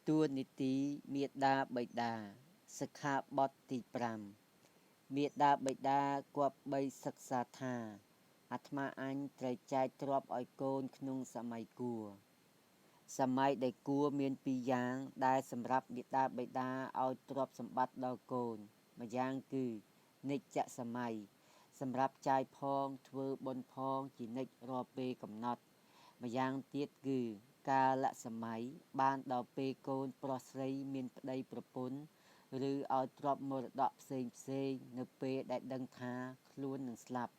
តួនាទីមាតាបិតាសិក្ខាបទទី5មាតាបិតាគប្បីសិក្សាថាអាត្មាអញត្រូវចែកទ្រព្យឲ្យកូនក្នុងសម័យគួរសម័យដែលគួរមានពីរយ៉ាងដែលសម្រាប់មាតាបិតាឲ្យទ្រព្យសម្បត្តិដល់កូនម្យ៉ាងគឺនិច្ចសម័យសម្រាប់ចាយផងធ្វើបុណ្យផងជានិច្ចរាល់ពេលកំណត់ម្យ៉ាងទៀតគឺកាលសម័យបានដល់ពេលកូនប្រុសស្រីមានប្តីប្រពន្ធឬឲ្យទ្រព្យមរតកផ្សេងនៅពេលដែលដឹងថាខ្លួននឹងស្លាប់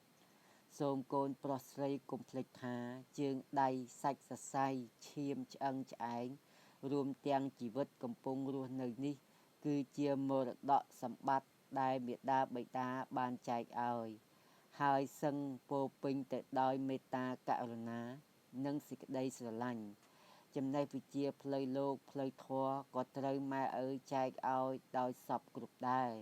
សូមកូនប្រុសស្រីកុំភ្លេចថាជើងដៃសាច់សរសៃឈាមឆ្អឹងឆ្អែងរួមទាំងជីវិតកំពុងរស់នៅនេះគឺជាមរតកសម្បត្តិដែលមាតាបិតាបានចែកឲ្យហើយសឹងពោរពេញទៅដោយមេត្តាករុណា និងសេចក្តីស្រឡាញ់ចំណេះវិជ្ជាផ្លូវលោកផ្លូវធម៌ក៏ត្រូវម៉ែឪចែកឲ្យដោយសពគ្រប់ដែរ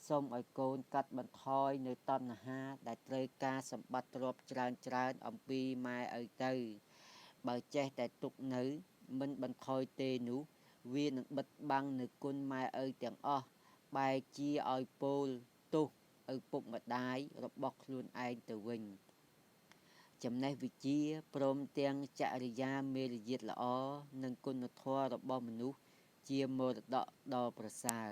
សូមឲ្យកូនកាត់បន្ថយនៅតណ្ហាដែលត្រូវការសម្បត្តិទ្រព្យច្រើនអំពីម៉ែឪទៅបើចេះតែទុកនៅមិនបន្ថយទេនោះវានឹងបិទបាំងនៅគុណម៉ែឪទាំងអស់បែរជាឲ្យពោលទោសឪពុកម្ដាយរបស់ខ្លួនឯងទៅវិញចំណេះវិជ្ជាព្រមទាំងចរិយាមេរយាទល្អនិងគុណធម៌របស់មនុស្សជាមរតកដ៏ប្រសើរ